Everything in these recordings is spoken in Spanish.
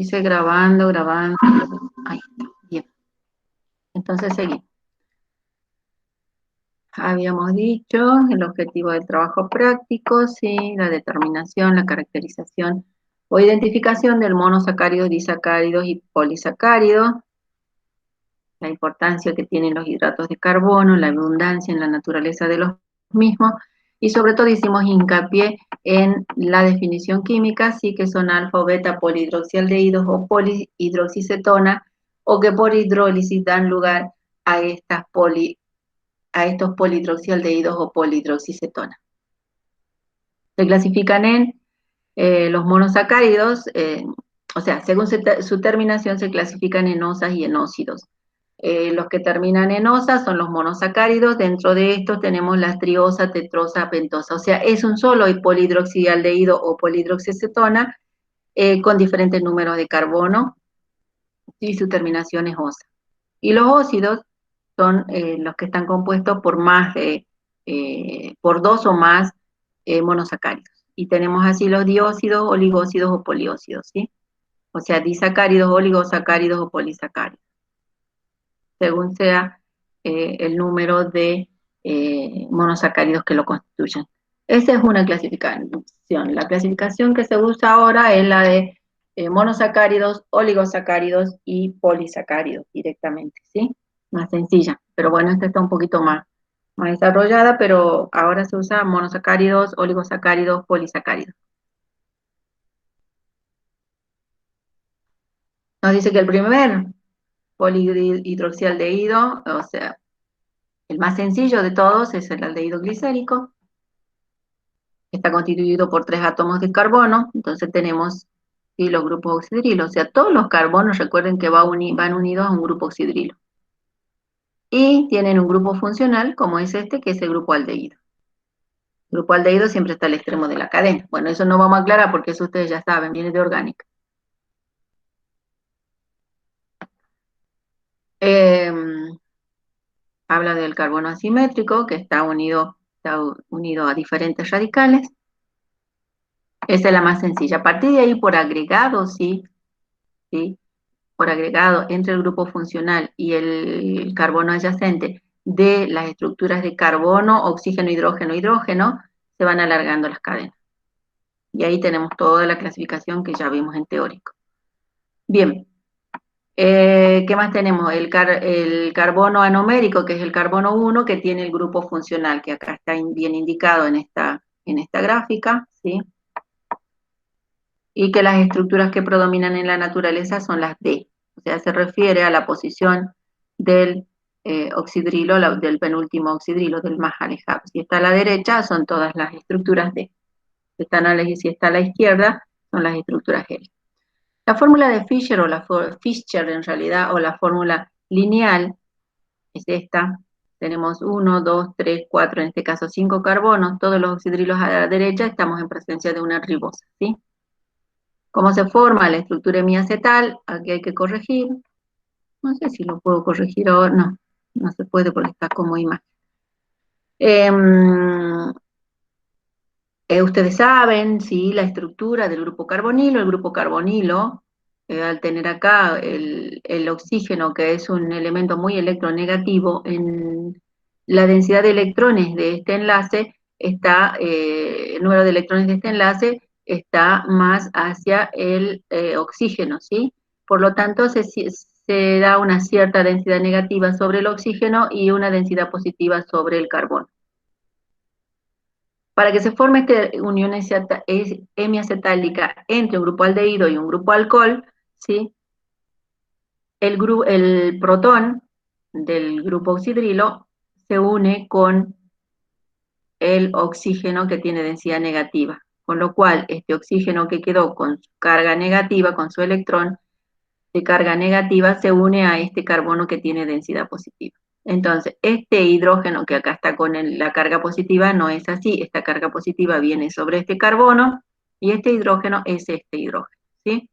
Dice grabando, grabando. Ahí está, bien. Entonces seguimos. Habíamos dicho el objetivo del trabajo práctico, sí, la determinación, la caracterización o identificación del monosacáridos, disacáridos y polisacáridos, la importancia que tienen los hidratos de carbono, la abundancia en la naturaleza de los mismos, y sobre todo hicimos hincapié en la definición química, sí, que son alfa o beta polihidroxialdehídos o polihidroxicetona, o que por hidrólisis dan lugar a estos polihidroxialdehídos o polihidroxicetona. Se clasifican en los monosacáridos, o sea, según su terminación se clasifican en osas y en óxidos. Los que terminan en osa son los monosacáridos. Dentro de estos tenemos la triosa, tetrosa, pentosa. O sea, es un solo polihidroxialdehído o polihidroxicetona con diferentes números de carbono y su terminación es osa. Y los óxidos son los que están compuestos por dos o más monosacáridos. Y tenemos así los dióxidos, oligósidos o poliósidos, ¿sí? O sea, disacáridos, oligosacáridos o polisacáridos, según sea el número de monosacáridos que lo constituyen. Esa es una clasificación. La clasificación que se usa ahora es la de monosacáridos, oligosacáridos y polisacáridos directamente, ¿sí? Más sencilla, pero bueno, esta está un poquito más desarrollada, pero ahora se usa monosacáridos, oligosacáridos, polisacáridos. Nos dice que el primer polihidroxialdehído, o sea, el más sencillo de todos es el aldehído glicérico. Está constituido por 3 átomos de carbono, entonces tenemos ¿sí? Los grupos oxidrilos, o sea, todos los carbonos, recuerden que van unidos a un grupo oxidrilo. Y tienen un grupo funcional, como es este, que es el grupo aldehído. El grupo aldehído siempre está al extremo de la cadena. Bueno, eso no vamos a aclarar porque eso ustedes ya saben, viene de orgánica. Habla del carbono asimétrico, que está unido a diferentes radicales. Esa es la más sencilla. A partir de ahí, por agregado, ¿sí? Por agregado entre el grupo funcional y el carbono adyacente de las estructuras de carbono, oxígeno, hidrógeno, hidrógeno, se van alargando las cadenas. Y ahí tenemos toda la clasificación que ya vimos en teórico. Bien, ¿qué más tenemos? El carbono anomérico, que es el carbono 1, que tiene el grupo funcional, que acá está bien indicado en esta gráfica, ¿sí? Y que las estructuras que predominan en la naturaleza son las D, o sea, se refiere a la posición del oxidrilo, del penúltimo oxidrilo, del más alejado. Si está a la derecha, son todas las estructuras D. Si está a la izquierda, son las estructuras L. La fórmula de Fischer, Fischer en realidad, o la fórmula lineal, es esta. Tenemos 1, 2, 3, 4, en este caso 5 carbonos, todos los oxidrilos a la derecha, estamos en presencia de una ribosa, ¿sí? ¿Cómo se forma la estructura hemiacetal? Aquí hay que corregir. No sé si lo puedo corregir ahora. No, no se puede porque está como imagen. Ustedes saben, sí, la estructura del grupo carbonilo. El grupo carbonilo, al tener acá el oxígeno, que es un elemento muy electronegativo, en la densidad de electrones de este enlace está, el número de electrones de este enlace está más hacia el oxígeno, ¿sí? Por lo tanto, se da una cierta densidad negativa sobre el oxígeno y una densidad positiva sobre el carbono. Para que se forme esta unión hemiacetálica entre un grupo aldehído y un grupo alcohol, ¿sí? El protón del grupo oxidrilo se une con el oxígeno que tiene densidad negativa, con lo cual este oxígeno que quedó con su carga negativa, con su electrón de carga negativa, se une a este carbono que tiene densidad positiva. Entonces, este hidrógeno que acá está con la carga positiva no es así. Esta carga positiva viene sobre este carbono y este hidrógeno es este hidrógeno, ¿sí?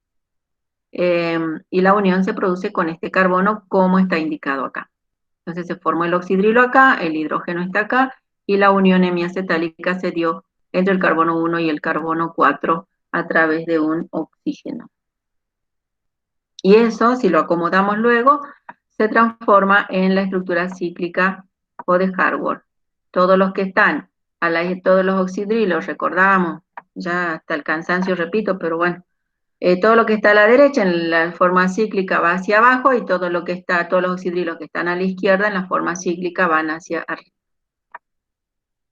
Y la unión se produce con este carbono como está indicado acá. Entonces se formó el oxidrilo acá, el hidrógeno está acá y la unión hemiacetálica se dio entre el carbono 1 y el carbono 4 a través de un oxígeno. Y eso, si lo acomodamos luego, se transforma en la estructura cíclica o de Harvard. Todos los que están, todos los oxidrilos, recordamos, ya hasta el cansancio repito, pero bueno, todo lo que está a la derecha en la forma cíclica va hacia abajo y todo lo que está, todos los oxidrilos que están a la izquierda en la forma cíclica van hacia arriba.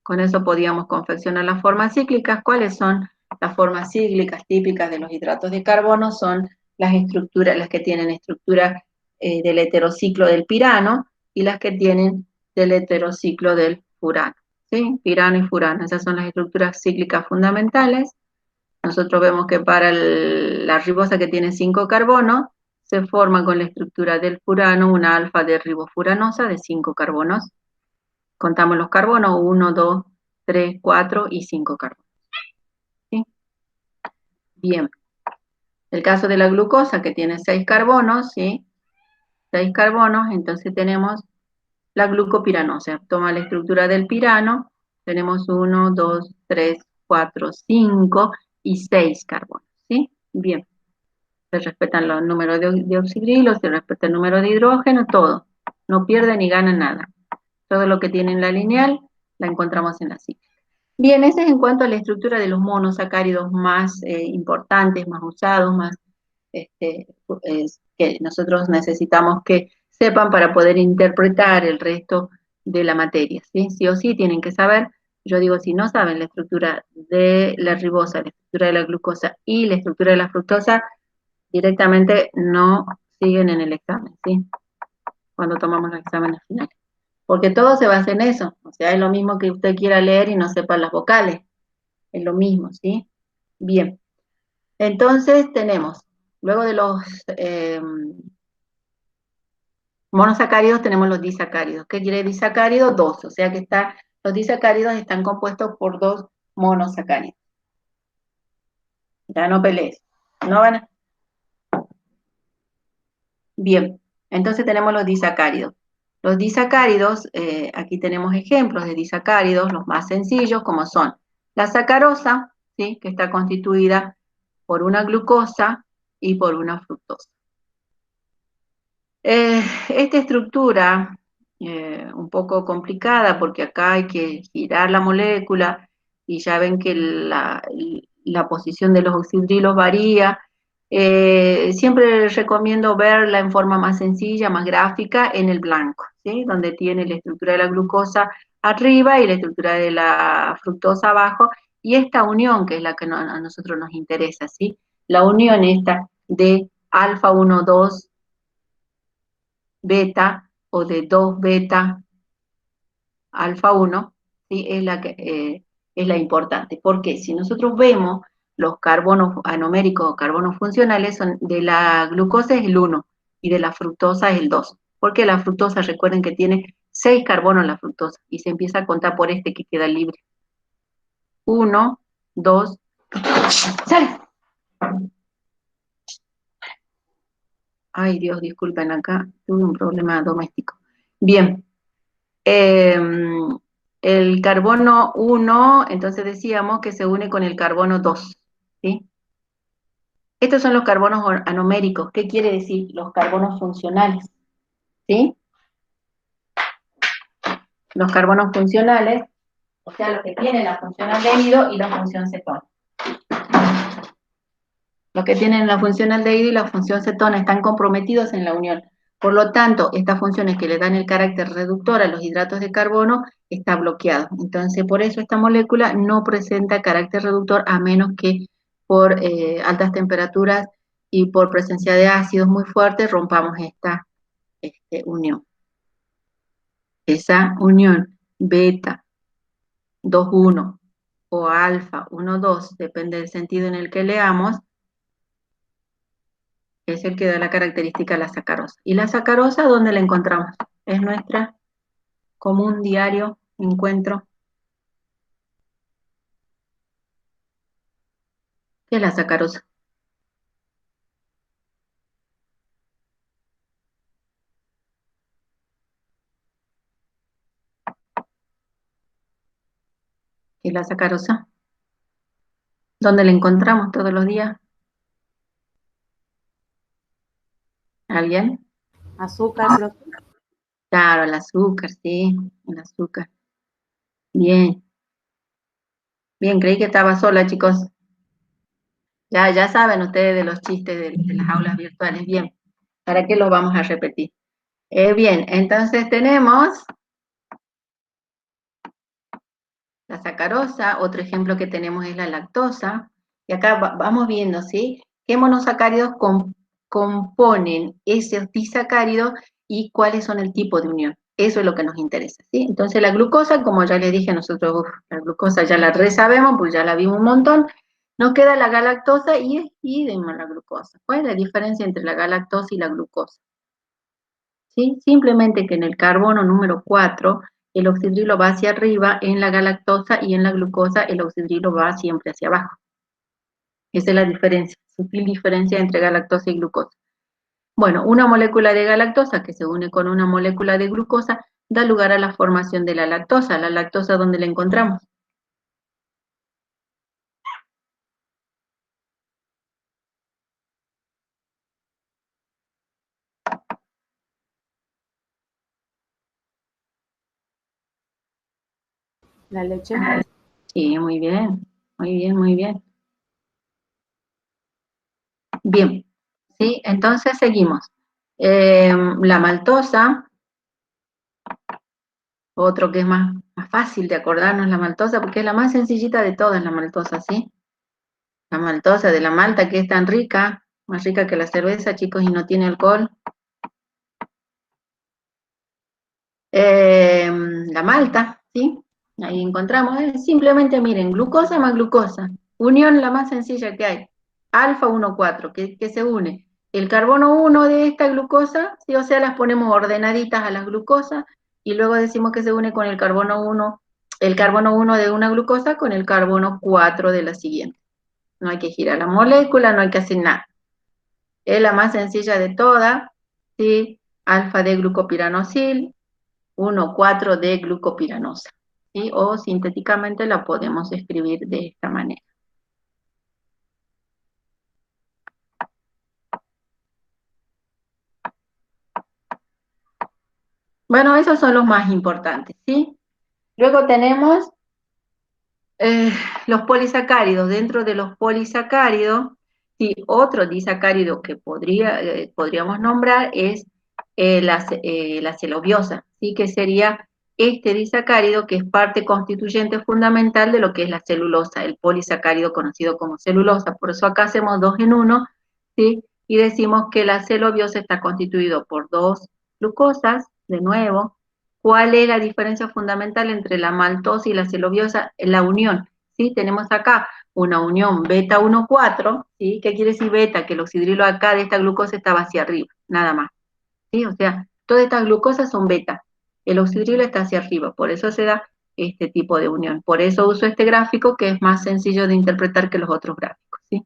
Con eso podíamos confeccionar las formas cíclicas. ¿Cuáles son las formas cíclicas típicas de los hidratos de carbono? Son las estructuras, las que tienen estructura del heterociclo del pirano y las que tienen del heterociclo del furano. ¿Sí? Pirano y furano, esas son las estructuras cíclicas fundamentales. Nosotros vemos que para la ribosa que tiene 5 carbonos, se forma con la estructura del furano una alfa de ribofuranosa de 5 carbonos. Contamos los carbonos, 1, 2, 3, 4 y 5 carbonos. ¿Sí? Bien. El caso de la glucosa, que tiene 6 carbonos, ¿sí? 6 carbonos, entonces tenemos la glucopiranosa. Toma la estructura del pirano, tenemos 1, 2, 3, 4, 5 y 6 carbonos, ¿sí? Bien. Se respetan los números de oxidrilos, se respeta el número de hidrógeno, todo. No pierde ni gana nada. Todo lo que tiene en la lineal la encontramos en la cita. Bien, ese es en cuanto a la estructura de los monosacáridos más importantes, más usados, más que nosotros necesitamos que sepan para poder interpretar el resto de la materia. ¿Sí? Sí o sí tienen que saber. Yo digo, si no saben la estructura de la ribosa, la estructura de la glucosa y la estructura de la fructosa, directamente no siguen en el examen, ¿sí? Cuando tomamos los exámenes finales. Porque todo se basa en eso. O sea, es lo mismo que usted quiera leer y no sepa las vocales. Es lo mismo, ¿sí? Bien. Entonces tenemos, luego de los monosacáridos, tenemos los disacáridos. ¿Qué quiere disacárido? Dos. O sea que los disacáridos están compuestos por dos monosacáridos. Ya no pelees. No van a... Bien. Entonces tenemos los disacáridos. Los disacáridos, aquí tenemos ejemplos de disacáridos, los más sencillos, como son la sacarosa, ¿sí? Que está constituida por una glucosa y por una fructosa. Esta estructura, un poco complicada, porque acá hay que girar la molécula, y ya ven que la posición de los oxidrilos varía. Siempre recomiendo verla en forma más sencilla, más gráfica, en el blanco, ¿sí? Donde tiene la estructura de la glucosa arriba y la estructura de la fructosa abajo, y esta unión, que es la que a nosotros nos interesa, ¿sí? La unión esta de alfa 1, 2, beta o de 2 beta alfa 1, ¿sí? Es la importante. Porque si nosotros vemos los carbonos anoméricos o carbonos funcionales, son de la glucosa es el 1 y de la fructosa es el 2. Porque la fructosa, recuerden que tiene 6 carbonos la fructosa y se empieza a contar por este que queda libre. 1, 2, ¡sale! Ay, Dios, disculpen, acá tuve un problema doméstico. Bien, el carbono 1, entonces decíamos que se une con el carbono 2, ¿sí? Estos son los carbonos anoméricos. ¿Qué quiere decir? Los carbonos funcionales, ¿sí? Los carbonos funcionales, o sea, los que tienen la función aldehído y la función cetona. Los que tienen la función aldehído y la función cetona están comprometidos en la unión. Por lo tanto, estas funciones que le dan el carácter reductor a los hidratos de carbono está bloqueado. Entonces, por eso esta molécula no presenta carácter reductor a menos que por altas temperaturas y por presencia de ácidos muy fuertes rompamos esta unión. Esa unión beta 2,1 o alfa 1,2, depende del sentido en el que leamos, es el que da la característica a la sacarosa. ¿Y la sacarosa dónde la encontramos? Es nuestra común diario encuentro. ¿Qué es la sacarosa? ¿Qué es la sacarosa? ¿Dónde la encontramos todos los días? ¿Alguien? Azúcar, profe. Claro, el azúcar, sí, el azúcar. Bien, bien, creí que estaba sola, chicos. Ya saben ustedes de los chistes de las aulas virtuales. Bien, ¿para qué los vamos a repetir? Bien, entonces tenemos la sacarosa, otro ejemplo que tenemos es la lactosa, y acá vamos viendo, ¿sí? ¿Qué monosacáridos componen esos disacáridos y cuáles son el tipo de unión? Eso es lo que nos interesa, ¿sí? Entonces la glucosa, como ya les dije, nosotros la glucosa ya la sabemos, pues ya la vimos un montón, nos queda la galactosa y la glucosa. ¿Cuál es la diferencia entre la galactosa y la glucosa? ¿Sí? Simplemente que en el carbono número 4 el oxidrilo va hacia arriba, en la galactosa y en la glucosa el oxidrilo va siempre hacia abajo. Esa es la diferencia, sutil diferencia entre galactosa y glucosa. Bueno, una molécula de galactosa que se une con una molécula de glucosa da lugar a la formación de la lactosa. ¿La lactosa dónde la encontramos? La leche. Sí, muy bien, muy bien, muy bien. Bien, ¿sí? Entonces seguimos. La maltosa, otro que es más fácil de acordarnos, la maltosa, porque es la más sencillita de todas, la maltosa, ¿sí? La maltosa de la malta, que es tan rica, más rica que la cerveza, chicos, y no tiene alcohol. La malta, ¿sí? Ahí encontramos, simplemente miren, glucosa más glucosa, unión la más sencilla que hay, alfa 1,4, que se une el carbono 1 de esta glucosa, ¿sí? O sea, las ponemos ordenaditas a las glucosas y luego decimos que se une con el carbono 1 de una glucosa con el carbono 4 de la siguiente. No hay que girar la molécula, no hay que hacer nada. Es la más sencilla de todas, ¿sí? Alfa de glucopiranosil, 1,4 de glucopiranosa, ¿sí? O sintéticamente la podemos escribir de esta manera. Bueno, esos son los más importantes, ¿sí? Luego tenemos los polisacáridos. Dentro de los polisacáridos, sí, otro disacárido que podríamos nombrar es la celobiosa, ¿sí? Que sería este disacárido que es parte constituyente fundamental de lo que es la celulosa, el polisacárido conocido como celulosa. Por eso acá hacemos dos en uno, ¿sí? Y decimos que la celobiosa está constituido por dos glucosas, de nuevo. ¿Cuál es la diferencia fundamental entre la maltosa y la celobiosa? La unión, ¿sí? Tenemos acá una unión beta 1,4, ¿sí? ¿Qué quiere decir beta? Que el oxidrilo acá de esta glucosa estaba hacia arriba, nada más, ¿sí? O sea, todas estas glucosas son beta, el oxidrilo está hacia arriba, por eso se da este tipo de unión. Por eso uso este gráfico que es más sencillo de interpretar que los otros gráficos, ¿sí?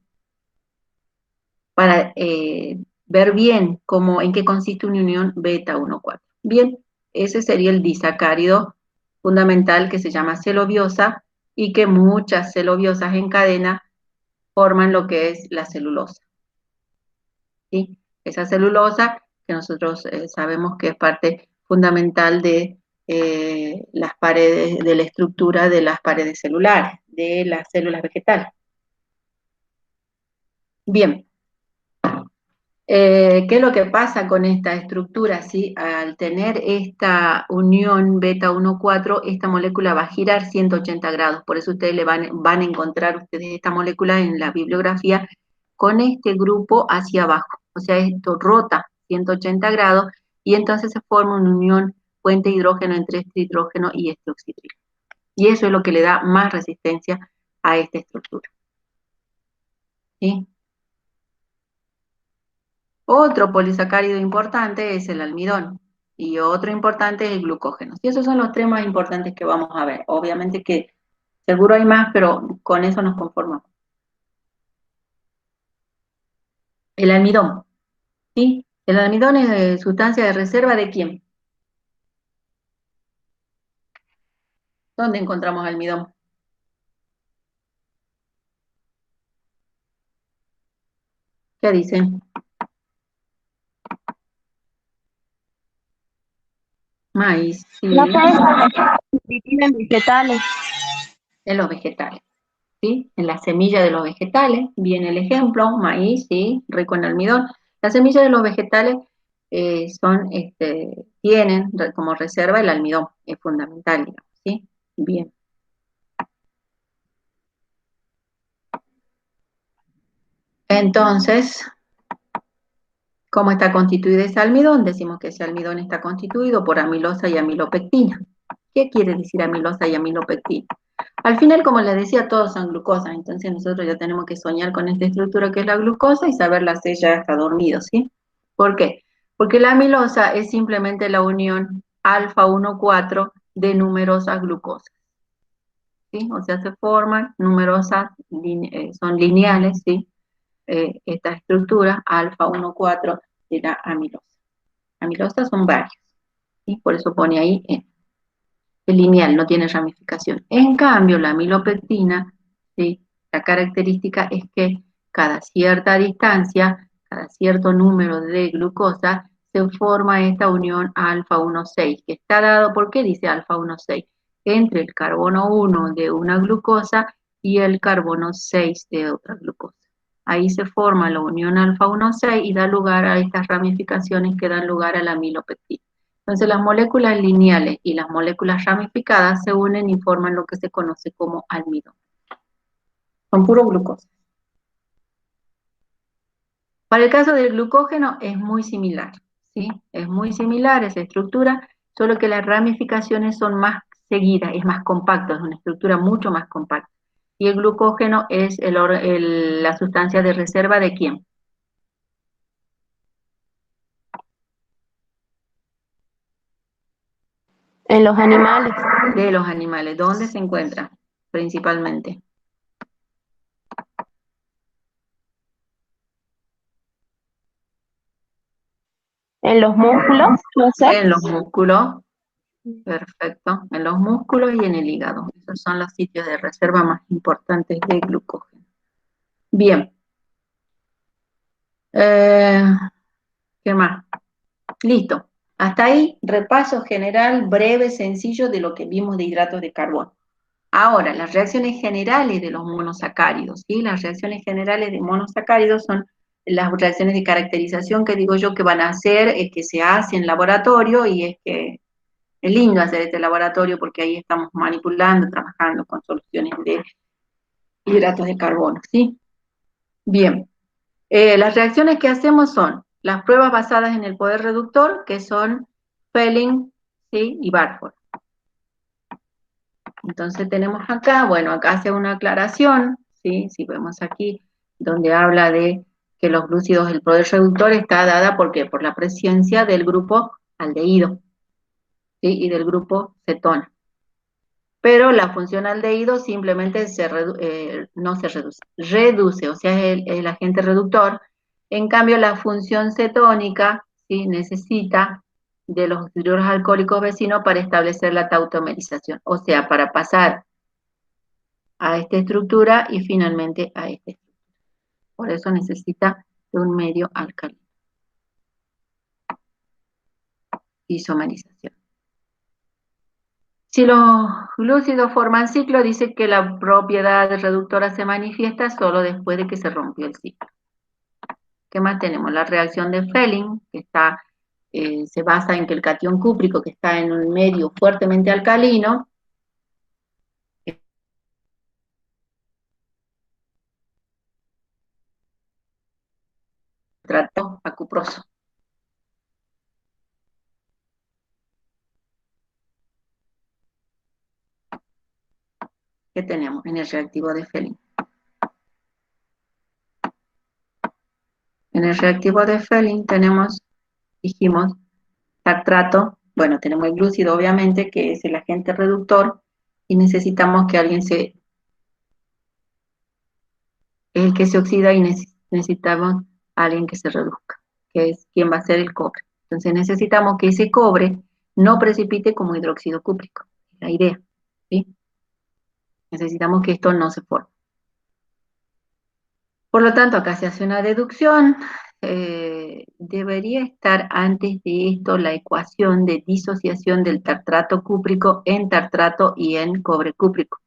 Para ver bien en qué consiste una unión beta 1,4. Bien, ese sería el disacárido fundamental que se llama celobiosa y que muchas celobiosas en cadena forman lo que es la celulosa, ¿sí? Esa celulosa que nosotros sabemos que es parte fundamental de las paredes, de la estructura de las paredes celulares, de las células vegetales. Bien, ¿qué es lo que pasa con esta estructura? ¿Sí? Al tener esta unión beta 1,4, esta molécula va a girar 180 grados, por eso ustedes van a encontrar ustedes esta molécula en la bibliografía con este grupo hacia abajo, o sea, esto rota 180 grados y entonces se forma una unión puente hidrógeno entre este hidrógeno y este oxidrilo. Y eso es lo que le da más resistencia a esta estructura. ¿Sí? Otro polisacárido importante es el almidón y otro importante es el glucógeno. Y esos son los tres más importantes que vamos a ver. Obviamente que seguro hay más, pero con eso nos conformamos. El almidón, ¿sí? El almidón es sustancia de reserva ¿de quién? ¿Dónde encontramos almidón? ¿Qué dicen? Maíz, No sí, sé, en vegetales. en los vegetales, ¿sí? En la semilla de los vegetales, viene el ejemplo, maíz, sí, rico en almidón. Las semillas de los vegetales tienen como reserva el almidón, es fundamental, digamos, ¿sí? Bien. Entonces, ¿cómo está constituido ese almidón? Decimos que ese almidón está constituido por amilosa y amilopectina. ¿Qué quiere decir amilosa y amilopectina? Al final, como les decía, todos son glucosas, entonces nosotros ya tenemos que soñar con esta estructura que es la glucosa y saberla hacer ya hasta dormido, ¿sí? ¿Por qué? Porque la amilosa es simplemente la unión alfa 1,4 de numerosas glucosas, ¿sí? O sea, se forman numerosas, son lineales, ¿sí? Esta estructura, alfa 1,4 de la amilosa. Amilosas son varias, ¿sí? Por eso pone ahí es lineal, no tiene ramificación. En cambio, la amilopectina, ¿sí? La característica es que cada cierta distancia, cada cierto número de glucosa, se forma esta unión alfa 1,6, que está dado, ¿por qué dice alfa 1,6? Entre el carbono 1 de una glucosa y el carbono 6 de otra glucosa. Ahí se forma la unión alfa 1,6 y da lugar a estas ramificaciones que dan lugar a la amilopectina. Entonces las moléculas lineales y las moléculas ramificadas se unen y forman lo que se conoce como almidón. Son puro glucosa. Para el caso del glucógeno es muy similar, ¿sí? Es muy similar esa estructura, solo que las ramificaciones son más seguidas, es más compacto, es una estructura mucho más compacta. Y el glucógeno es la sustancia de reserva ¿de quién? En los animales. De los animales. ¿Dónde se encuentra principalmente? En los músculos, no sé. En los músculos. Perfecto, en los músculos y en el hígado. Esos son los sitios de reserva más importantes de glucógeno. Bien. Eh, ¿Qué más? Listo. Hasta ahí, repaso general, breve, sencillo de lo que vimos de hidratos de carbono. Ahora, las reacciones generales de los monosacáridos, ¿sí? Las reacciones generales de monosacáridos son las reacciones de caracterización que digo yo que van a hacer, que se hace en laboratorio y es que es lindo hacer este laboratorio porque ahí estamos manipulando, trabajando con soluciones de hidratos de carbono, ¿sí? Bien, las reacciones que hacemos son las pruebas basadas en el poder reductor, que son Fehling, ¿sí? Y Barford. Entonces tenemos acá, bueno, acá hace una aclaración, ¿sí? Si vemos aquí, donde habla de que los glúcidos, el poder reductor está dada, ¿por qué? Por la presencia del grupo aldehído, ¿sí? Y del grupo cetona. Pero la función aldehído simplemente no se reduce, o sea, es el agente reductor. En cambio, la función cetónica, ¿sí? Necesita de los hidruros alcohólicos vecinos para establecer la tautomerización, o sea, para pasar a esta estructura y finalmente a esta estructura. Por eso necesita de un medio alcalino. Isomerización. Si los glúcidos forman ciclo, dice que la propiedad reductora se manifiesta solo después de que se rompió el ciclo. ¿Qué más tenemos? La reacción de Fehling, que se basa en que el catión cúprico, que está en un medio fuertemente alcalino, trató a cuproso. ¿Qué tenemos en el reactivo de Fehling? En el reactivo de Fehling dijimos, tartrato, bueno, tenemos el glúcido obviamente, que es el agente reductor, y necesitamos que alguien es el que se oxida y necesitamos a alguien que se reduzca, que es quien va a ser el cobre. Entonces necesitamos que ese cobre no precipite como hidróxido cúprico, es la idea, ¿sí? Necesitamos que esto no se forme. Por lo tanto, acá se hace una deducción, debería estar antes de esto la ecuación de disociación del tartrato cúprico en tartrato y en cobre cúprico.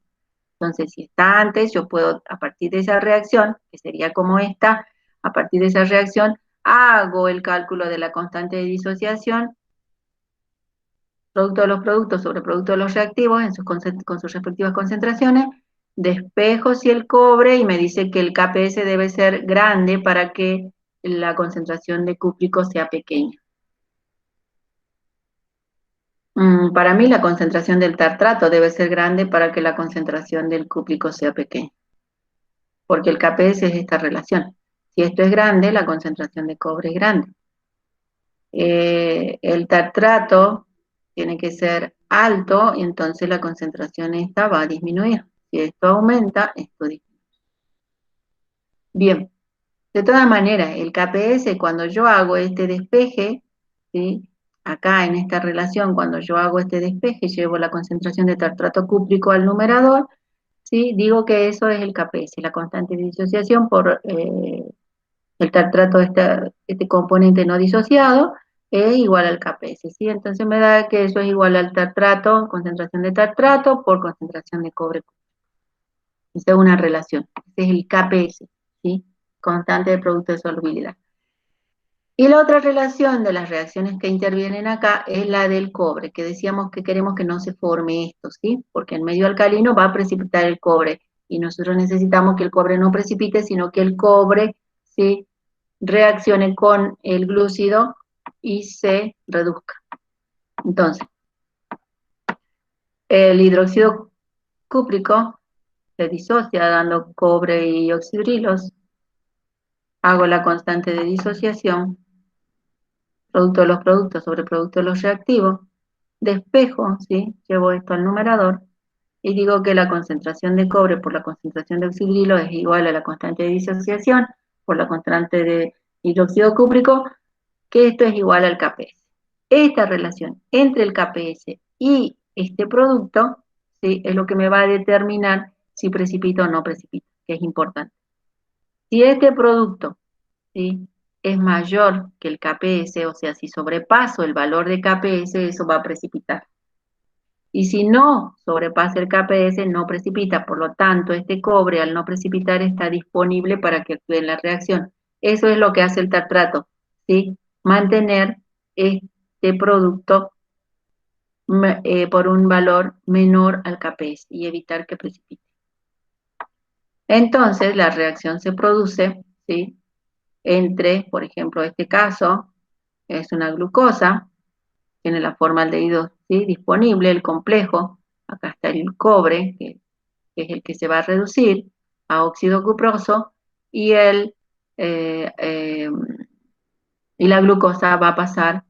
Entonces, si está antes, yo puedo, a partir de esa reacción, que sería como esta, a partir de esa reacción, hago el cálculo de la constante de disociación, producto de los productos sobre producto de los reactivos con sus respectivas concentraciones, despejo si el cobre y me dice que el KPS debe ser grande para que la concentración de cúprico sea pequeña. Para mí la concentración del tartrato debe ser grande para que la concentración del cúprico sea pequeña, porque el KPS es esta relación. Si esto es grande, la concentración de cobre es grande. El tartrato tiene que ser alto y entonces la concentración esta va a disminuir. Si esto aumenta, esto disminuye. Bien, de todas maneras, el KPS cuando yo hago este despeje, ¿sí? Acá en esta relación, cuando yo hago este despeje, llevo la concentración de tartrato cúprico al numerador, ¿sí? Digo que eso es el KPS, la constante de disociación por el tartrato, este componente no disociado, es igual al KPS, ¿sí? Entonces me da que eso es igual al tartrato, concentración de tartrato por concentración de cobre. Esa es una relación, ese es el KPS, ¿sí? Constante de producto de solubilidad. Y la otra relación de las reacciones que intervienen acá es la del cobre, que decíamos que queremos que no se forme esto, ¿sí? Porque en medio alcalino va a precipitar el cobre, y nosotros necesitamos que el cobre no precipite, sino que el cobre, ¿sí?, reaccione con el glúcido y se reduzca. Entonces, el hidróxido cúprico se disocia dando cobre y oxidrilos. Hago la constante de disociación, producto de los productos sobre producto de los reactivos, despejo, ¿sí? Llevo esto al numerador y digo que la concentración de cobre por la concentración de oxidrilo es igual a la constante de disociación por la constante de hidróxido cúprico, que esto es igual al KPS. Esta relación entre el KPS y este producto, ¿sí?, es lo que me va a determinar si precipita o no precipita, que es importante. Si este producto, ¿sí?, es mayor que el KPS, o sea, si sobrepaso el valor de KPS, eso va a precipitar. Y si no sobrepasa el KPS, no precipita. Por lo tanto, este cobre, al no precipitar, está disponible para que actúe en la reacción. Eso es lo que hace el tartrato, ¿sí? Mantener este producto por un valor menor al KPS y evitar que precipite. Entonces, la reacción se produce, ¿sí?, entre, por ejemplo, este caso, es una glucosa, tiene la formaldehído, ¿sí?, disponible, el complejo, acá está el cobre, que es el que se va a reducir a óxido cuproso, y, y la glucosa va a pasar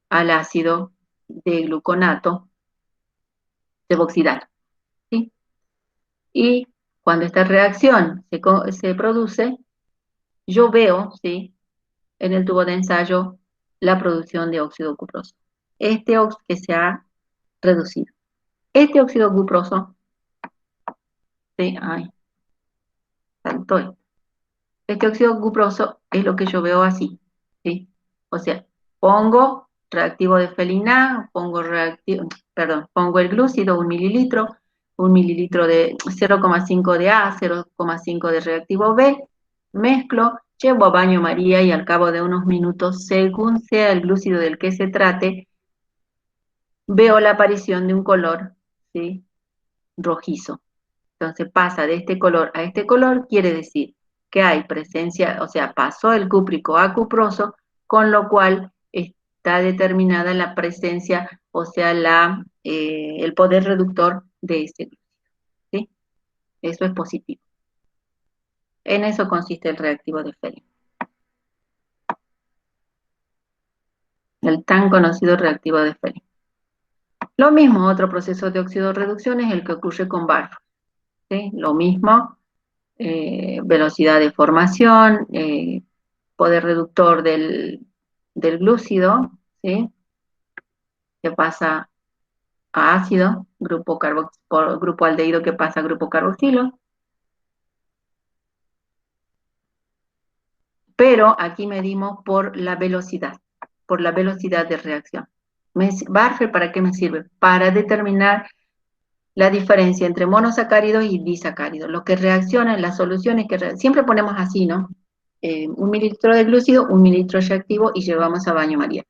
al ácido de gluconato, se va a oxidar, ¿sí? Y cuando esta reacción se produce, yo veo, ¿sí?, en el tubo de ensayo la producción de óxido cuproso. Este que se ha reducido. Este óxido cuproso, ¿sí? Ay, saltó esto. Este óxido cuproso es lo que yo veo así, ¿sí? O sea, pongo reactivo de felina, pongo el glúcido, 1 mililitro de 0,5 de A, 0,5 de reactivo B, mezclo, llevo a baño María y al cabo de unos minutos, según sea el glúcido del que se trate, veo la aparición de un color, ¿sí?, rojizo. Entonces pasa de este color a este color, quiere decir que hay presencia, o sea, pasó el cúprico a cuproso, con lo cual está determinada la presencia, o sea, el poder reductor de ese glúcido, ¿sí? Eso es positivo. En eso consiste el reactivo de Fehling. El tan conocido reactivo de Fehling. Lo mismo, otro proceso de oxidorreducción es el que ocurre con Barfoed, ¿sí? Lo mismo, velocidad de formación, poder reductor del glúcido, ¿sí?, que pasa a ácido, grupo aldehído que pasa a grupo carboxilo. pero aquí medimos por la velocidad de reacción. Barfer, ¿para qué me sirve? Para determinar la diferencia entre monosacáridos y disacáridos, lo que reacciona en las soluciones que siempre ponemos así, ¿no? 1 mililitro de glúcido, 1 mililitro reactivo y llevamos a baño María.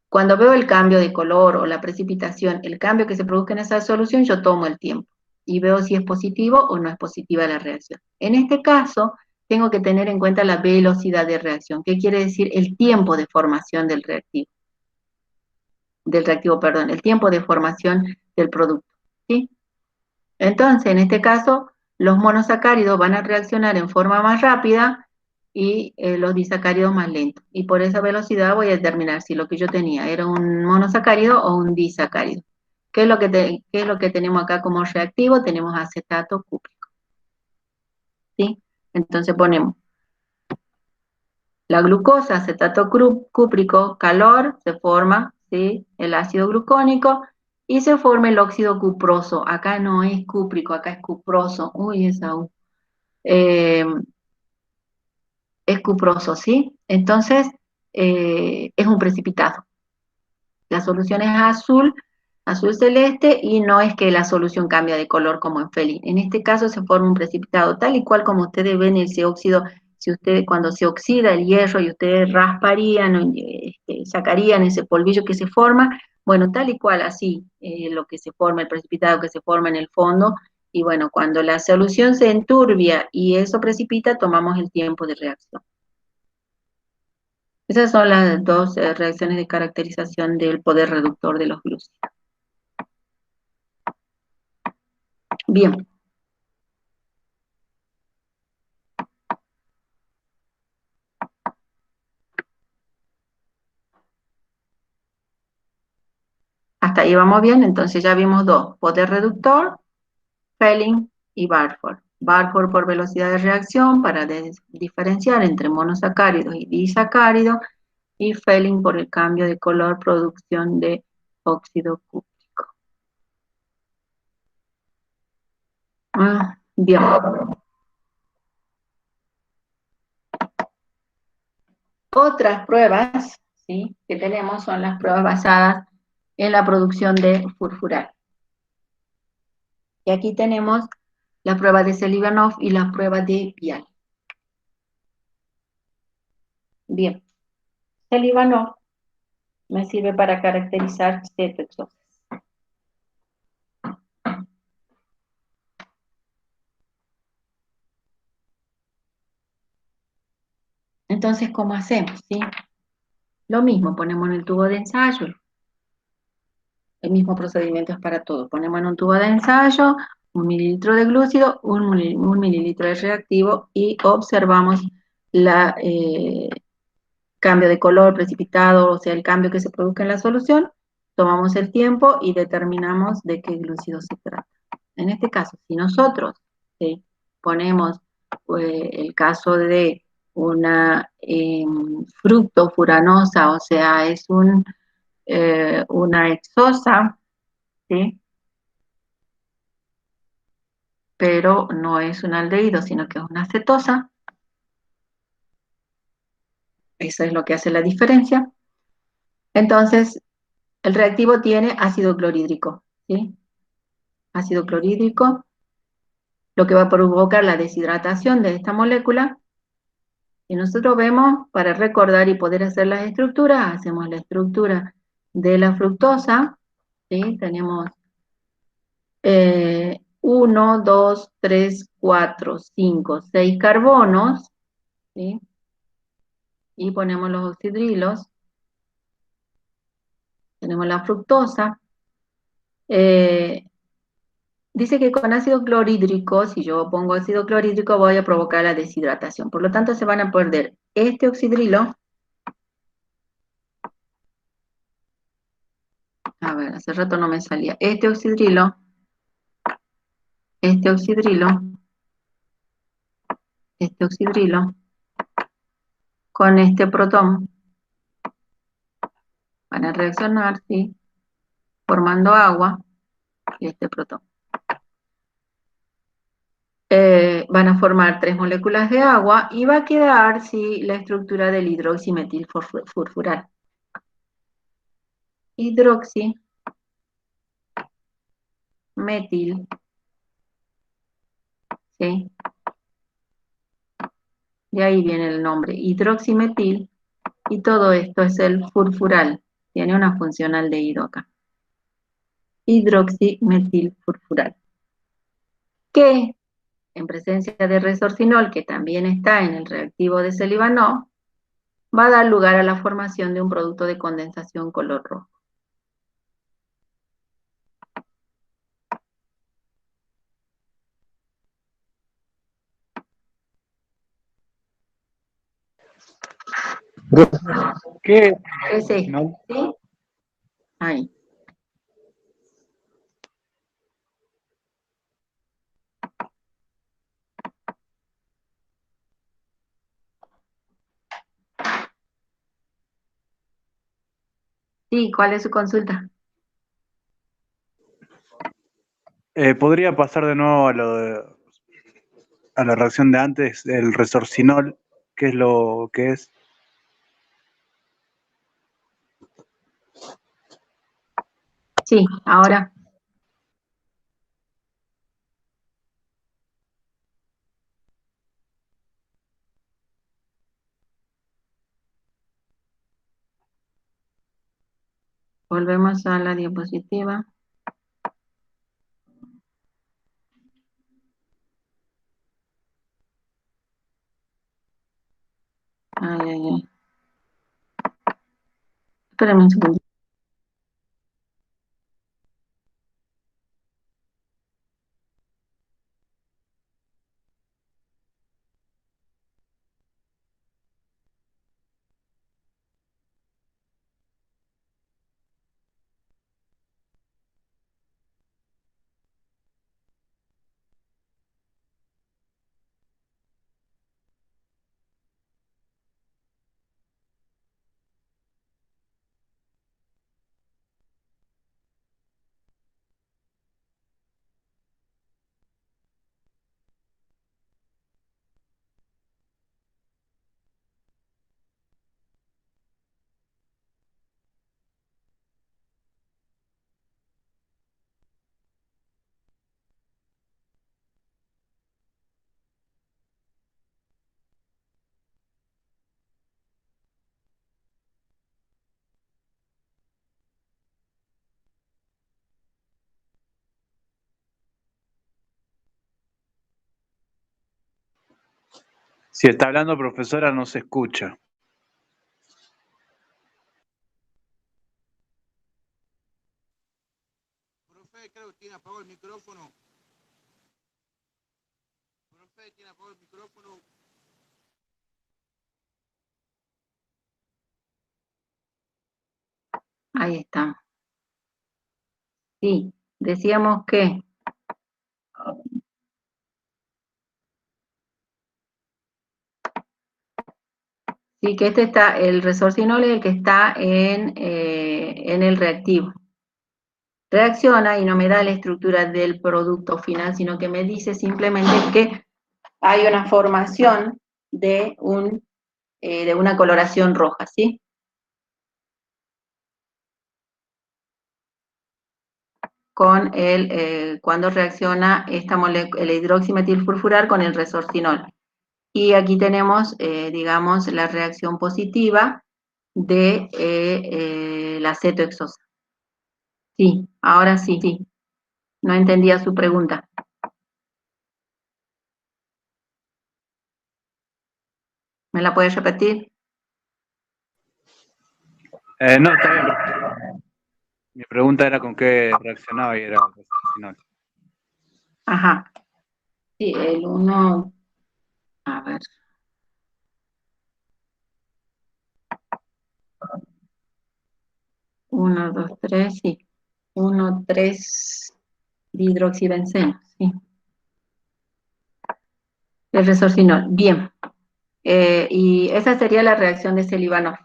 Cuando veo el cambio de color o la precipitación, el cambio que se produzca en esa solución, yo tomo el tiempo y veo si es positivo o no es positiva la reacción. En este caso, tengo que tener en cuenta la velocidad de reacción. ¿Qué quiere decir? El tiempo de formación del reactivo. El tiempo de formación del producto, ¿sí? Entonces, en este caso, los monosacáridos van a reaccionar en forma más rápida y los disacáridos más lentos. Y por esa velocidad voy a determinar si lo que yo tenía era un monosacárido o un disacárido. ¿Qué es lo que tenemos acá como reactivo? Tenemos acetato cúprico, ¿sí? Entonces ponemos la glucosa, acetato cúprico, calor, se forma, ¿sí?, el ácido glucónico y se forma el óxido cuproso. Acá no es cúprico, acá es cuproso. Uy, esa U. Es cuproso, ¿sí? Entonces, es un precipitado. La solución es azul, azul celeste, y no es que la solución cambia de color como en Felin. En este caso se forma un precipitado, tal y cual como ustedes ven ese óxido, si ustedes cuando se oxida el hierro y ustedes rasparían, sacarían ese polvillo que se forma, bueno, tal y cual así, lo que se forma, el precipitado que se forma en el fondo, y bueno, cuando la solución se enturbia y eso precipita, tomamos el tiempo de reacción. Esas son las dos reacciones de caracterización del poder reductor de los glúcidos. Bien. Hasta ahí vamos bien, entonces ya vimos dos, poder reductor, Felin y Barford. Barford por velocidad de reacción para diferenciar entre monosacáridos y disacáridos, y Felin por el cambio de color, producción de óxido cúprico. Bien. Otras pruebas, ¿sí?, que tenemos son las pruebas basadas en la producción de furfural. Y aquí tenemos la prueba de Selivanov y la prueba de Vial. Bien, Selivanov me sirve para caracterizar cetoexosis. Entonces, ¿cómo hacemos? ¿Sí? Lo mismo, ponemos en el tubo de ensayo. El mismo procedimiento es para todo. Ponemos en un tubo de ensayo 1 mililitro de glúcido, 1 mililitro de reactivo y observamos la cambio de color precipitado, o sea, el cambio que se produzca en la solución. Tomamos el tiempo y determinamos de qué glúcido se trata. En este caso, si nosotros ponemos el caso de una fructofuranosa, o sea, es una hexosa, ¿sí?, pero no es un aldehído, sino que es una cetosa. Eso es lo que hace la diferencia. Entonces, el reactivo tiene ácido clorhídrico, ¿sí? Ácido clorhídrico, lo que va a provocar la deshidratación de esta molécula. Y nosotros vemos, para recordar y poder hacer las estructuras, hacemos la estructura de la fructosa, ¿sí? Tenemos 1, 2, 3, 4, 5, 6 carbonos, ¿sí? Y ponemos los oxidrilos, tenemos la fructosa. Dice que con ácido clorhídrico, si yo pongo ácido clorhídrico, voy a provocar la deshidratación. Por lo tanto, se van a perder este oxidrilo. A ver, hace rato no me salía. Este oxidrilo, este oxidrilo, este oxidrilo, con este protón. Van a reaccionar, ¿sí?, formando agua y este protón. van a formar 3 moléculas de agua y va a quedar, sí, la estructura del hidroximetil furfural. Hidroximetil, ¿sí? De ahí viene el nombre, hidroximetil, y todo esto es el furfural. Tiene una función aldehído acá. Hidroximetilfurfural. Que en presencia de resorcinol, que también está en el reactivo de Sullivanov, va a dar lugar a la formación de un producto de condensación color rojo. ¿Qué? Ese, No. ¿sí? Ahí. Sí, ¿cuál es su consulta? ¿Podría pasar de nuevo a la reacción de antes, el resorcinol? ¿Qué es lo que es? Sí, ahora. Volvemos a la diapositiva. Ay, ay, ay. Espérame un segundo. Si está hablando profesora, no se escucha. Profe, creo que tiene apagado el micrófono. Profe, tiene apagado el micrófono. Ahí está. Sí, decíamos que sí, que este está, el resorcinol es el que está en el reactivo. Reacciona y no me da la estructura del producto final, sino que me dice simplemente que hay una formación de una coloración roja, ¿sí? Con cuando reacciona el hidroximetilfurfurar con el resorcinol. Y aquí tenemos, digamos, la reacción positiva de la cetohexosa. Sí, ahora sí, sí. No entendía su pregunta. ¿Me la puedes repetir? No, está bien. Mi pregunta era con qué reaccionaba y era el resorcinol. Ajá. Sí, el 1, a ver. Uno, dos, tres, sí. 1, 3 dihidroxibenceno, sí. El resorcinol, bien. Y esa sería la reacción de Sullivanov.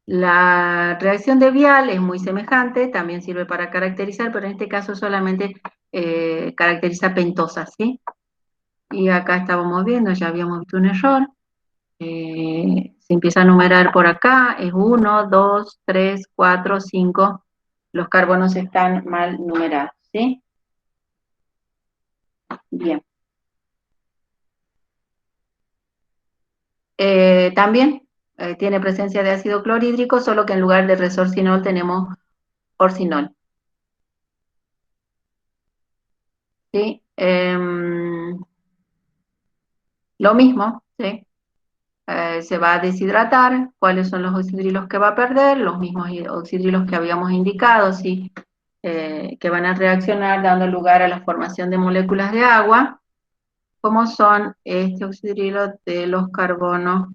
La reacción de Vial es muy semejante, también sirve para caracterizar, pero en este caso solamente caracteriza pentosas, ¿sí? Y acá estábamos viendo, ya habíamos visto un error. Se empieza a numerar por acá, es 1, 2, 3, 4, 5. Los carbonos están mal numerados, ¿sí? Bien. También tiene presencia de ácido clorhídrico, solo que en lugar de resorcinol tenemos orcinol. ¿Sí? Lo mismo, ¿sí? Se va a deshidratar, cuáles son los oxidrilos que va a perder, los mismos oxidrilos que habíamos indicado, ¿sí? Que van a reaccionar dando lugar a la formación de moléculas de agua, como son este oxidrilo de los carbonos,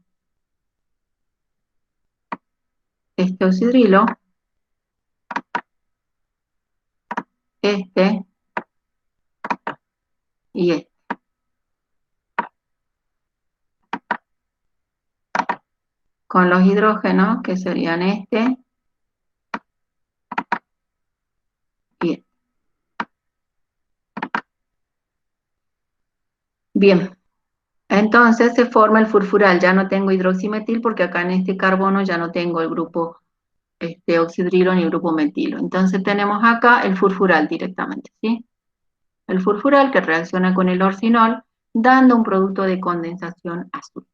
este oxidrilo, este y este. Con los hidrógenos, que serían este y este. Bien, entonces se forma el furfural, ya no tengo hidroximetil porque acá en este carbono ya no tengo el grupo oxidrilo ni el grupo metilo. Entonces tenemos acá el furfural directamente, ¿sí? El furfural que reacciona con el orcinol dando un producto de condensación azul.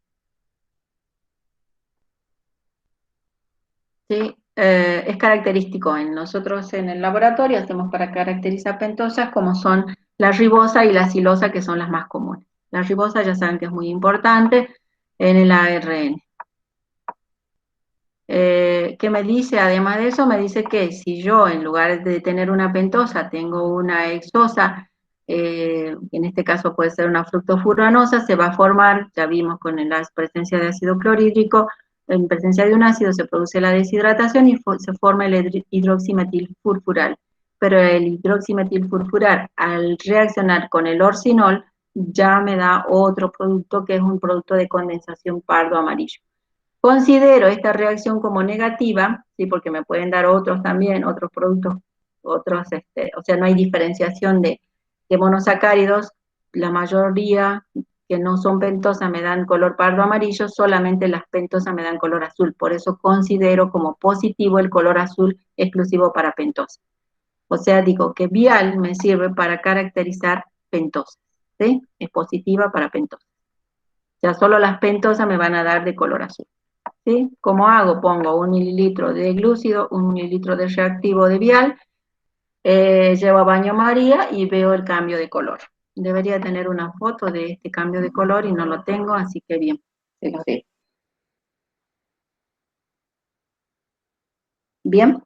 ¿Sí? Es característico en nosotros en el laboratorio, hacemos para caracterizar pentosas como son la ribosa y la silosa, que son las más comunes. La ribosa ya saben que es muy importante en el ARN. ¿Qué me dice? Además de eso, me dice que si yo en lugar de tener una pentosa tengo una hexosa, en este caso puede ser una fructofuranosa, se va a formar, ya vimos con la presencia de ácido clorhídrico, en presencia de un ácido se produce la deshidratación y se forma el hidroximetilfurfural. Pero el hidroximetilfurfural, al reaccionar con el orcinol, ya me da otro producto que es un producto de condensación pardo amarillo. Considero esta reacción como negativa, ¿sí? Porque me pueden dar otros también, otros productos, otros, o sea, no hay diferenciación de monosacáridos, la mayoría que no son pentosas me dan color pardo amarillo, solamente las pentosas me dan color azul, por eso considero como positivo el color azul exclusivo para pentosas. O sea, digo que vial me sirve para caracterizar pentosas, ¿sí? Es positiva para pentosas. Ya solo las pentosas me van a dar de color azul. ¿Sí? ¿Cómo hago? Pongo 1 mililitro de glúcido, 1 mililitro de reactivo de vial, llevo a baño María y veo el cambio de color. Debería tener una foto de este cambio de color y no lo tengo, así que bien, se lo dejo. Bien.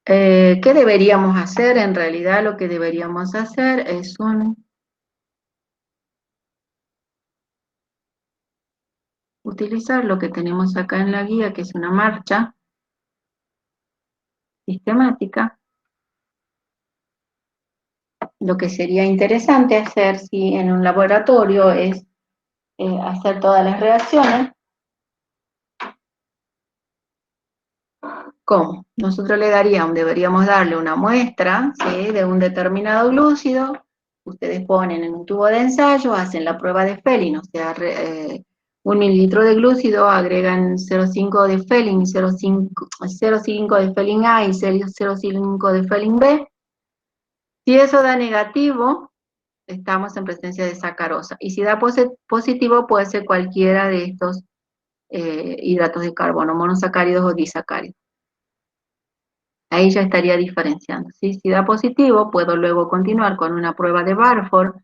¿Qué deberíamos hacer? En realidad lo que deberíamos hacer es utilizar lo que tenemos acá en la guía, que es una marcha sistemática. Lo que sería interesante hacer si en un laboratorio es hacer todas las reacciones. ¿Cómo? Nosotros deberíamos darle una muestra, ¿sí? De un determinado glúcido, ustedes ponen en un tubo de ensayo, hacen la prueba de Fehling, o sea, 1 mililitro de glúcido, agregan 0,5 de Fehling, 0,5 de Fehling A y 0,5 de Fehling B. Si eso da negativo, estamos en presencia de sacarosa. Y si da positivo, puede ser cualquiera de estos hidratos de carbono, monosacáridos o disacáridos. Ahí ya estaría diferenciando, ¿sí? Si da positivo, puedo luego continuar con una prueba de Barford.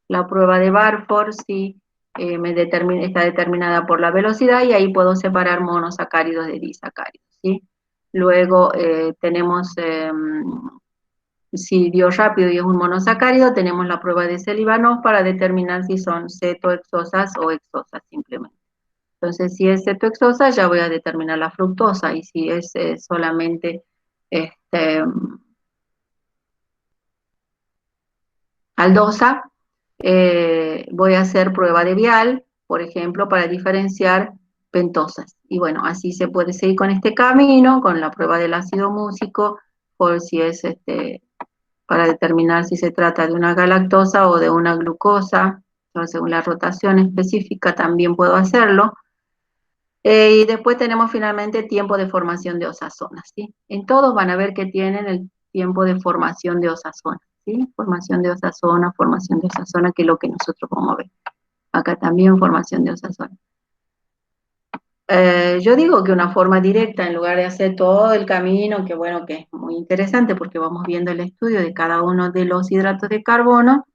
La prueba de Barford sí está determinada por la velocidad y ahí puedo separar monosacáridos de disacáridos, ¿sí? Luego tenemos, si dio rápido y es un monosacárido, tenemos la prueba de Sullivanov para determinar si son cetohexosas o hexosas simplemente. Entonces, si es cetohexosa, ya voy a determinar la fructosa, y si es solamente aldosa, voy a hacer prueba de vial, por ejemplo, para diferenciar pentosas. Y bueno, así se puede seguir con este camino, con la prueba del ácido músico, por si es para determinar si se trata de una galactosa o de una glucosa. Entonces, según la rotación específica también puedo hacerlo. Y después tenemos finalmente tiempo de formación de osazonas, ¿sí? En todos van a ver que tienen el tiempo de formación de osazonas, ¿sí? Formación de osazona, que es lo que nosotros vamos a ver. Acá también formación de osazona. Yo digo que una forma directa, en lugar de hacer todo el camino, que bueno, que es muy interesante porque vamos viendo el estudio de cada uno de los hidratos de carbono.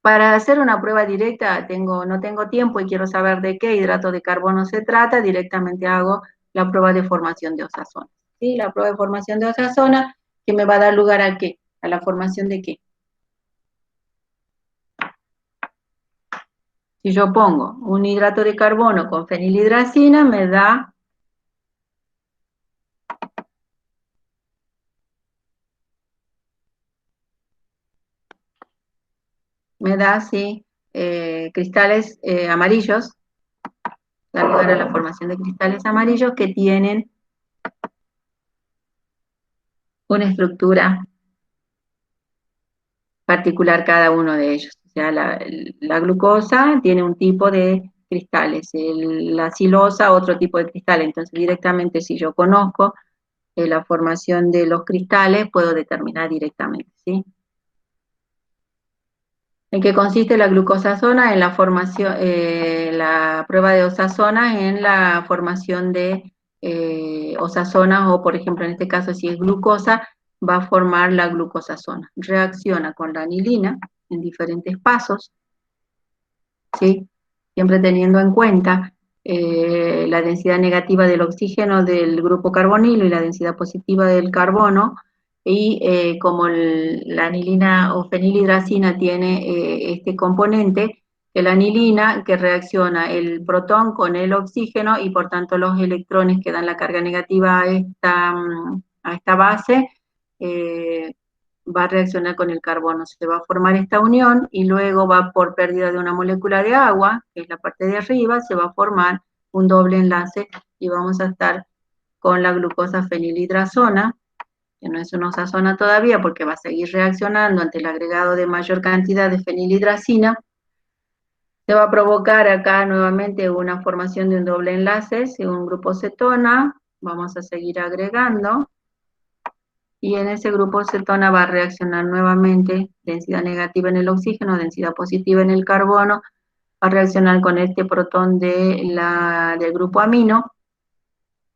Para hacer una prueba directa, no tengo tiempo y quiero saber de qué hidrato de carbono se trata, directamente hago la prueba de formación de osazona. ¿Sí? La prueba de formación de osazona, que me va a dar lugar ¿a qué? ¿A la formación de qué? Si yo pongo un hidrato de carbono con fenilhidracina, me da sí, cristales amarillos, da lugar a la formación de cristales amarillos que tienen una estructura particular cada uno de ellos. O sea, la glucosa tiene un tipo de cristales, la silosa otro tipo de cristales. Entonces, directamente, si yo conozco la formación de los cristales, puedo determinar directamente, ¿sí? ¿En qué consiste la glucosazona? En la formación, la prueba de osazonas en la formación de osazonas, o por ejemplo, en este caso, si es glucosa, va a formar la glucosazona. Reacciona con la anilina en diferentes pasos, ¿sí? Siempre teniendo en cuenta la densidad negativa del oxígeno del grupo carbonilo y la densidad positiva del carbono, y como la anilina o fenilhidracina tiene este componente, que la anilina que reacciona el protón con el oxígeno y por tanto los electrones que dan la carga negativa a esta base, va a reaccionar con el carbono, se va a formar esta unión y luego va por pérdida de una molécula de agua, que es la parte de arriba, se va a formar un doble enlace y vamos a estar con la glucosa fenilhidrazona, que no es una osazona todavía porque va a seguir reaccionando ante el agregado de mayor cantidad de fenilhidracina. Se va a provocar acá nuevamente una formación de un doble enlace, un grupo cetona, vamos a seguir agregando, y en ese grupo cetona va a reaccionar nuevamente densidad negativa en el oxígeno, densidad positiva en el carbono, va a reaccionar con este protón del grupo amino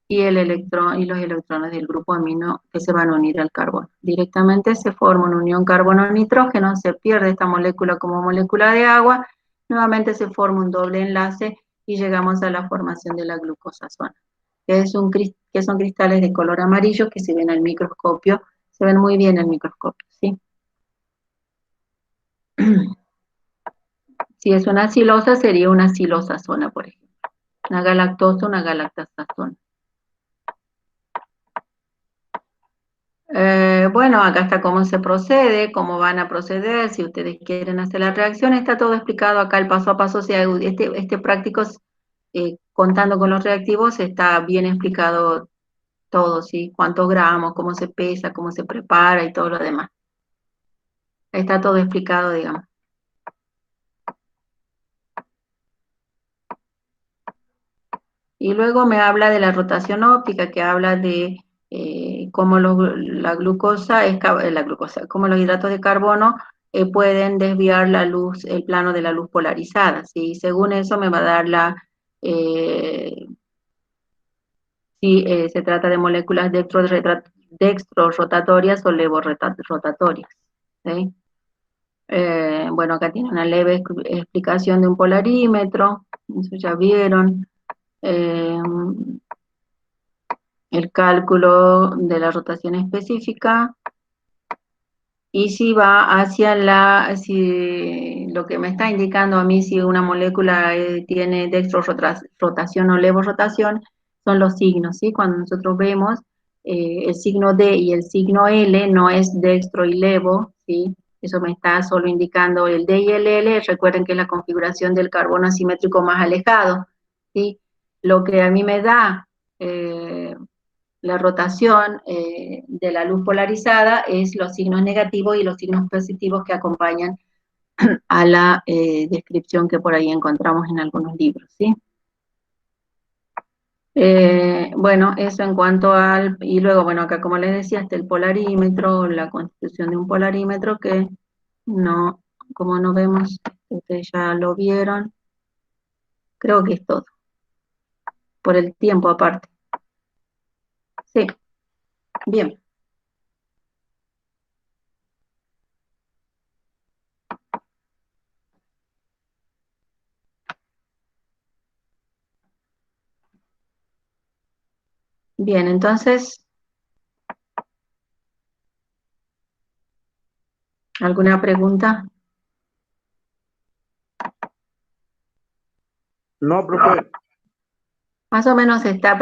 y los electrones del grupo amino que se van a unir al carbono. Directamente se forma una unión carbono-nitrógeno, se pierde esta molécula como molécula de agua, nuevamente se forma un doble enlace y llegamos a la formación de la glucosazona, que son cristales de color amarillo que se ven al microscopio, se ven muy bien al microscopio, ¿sí? Si es una silosa, sería una silosazona, por ejemplo. Una galactosa, una galactosazona. Bueno, acá está cómo se procede, cómo van a proceder, si ustedes quieren hacer la reacción, está todo explicado acá el paso a paso. O sea, este práctico, contando con los reactivos, está bien explicado todo, ¿sí? Cuántos gramos, cómo se pesa, cómo se prepara y todo lo demás. Está todo explicado, digamos. Y luego me habla de la rotación óptica, que habla de cómo la glucosa, cómo los hidratos de carbono pueden desviar la luz, el plano de la luz polarizada, ¿sí? Según eso me va a dar si se trata de moléculas dextrorotatorias o levorrotatorias, ¿sí? Bueno, acá tiene una leve explicación de un polarímetro, eso ya vieron. El cálculo de la rotación específica, y si va hacia si lo que me está indicando a mí si una molécula tiene dextrorotación o levorrotación, son los signos, ¿sí? Cuando nosotros vemos el signo D y el signo L, no es dextro y levo, ¿sí? Eso me está solo indicando el D y el L, recuerden que es la configuración del carbono asimétrico más alejado, ¿sí? lo que a mí me da la rotación de la luz polarizada es los signos negativos y los signos positivos que acompañan a la descripción que por ahí encontramos en algunos libros, ¿sí? Bueno, eso en cuanto al... Y luego, bueno, acá como les decía, está el polarímetro, la constitución de un polarímetro que no, como no vemos, ustedes ya lo vieron. Creo que es todo. Por el tiempo aparte. Sí, bien. Bien, entonces, ¿alguna pregunta? No, profe. Más o menos está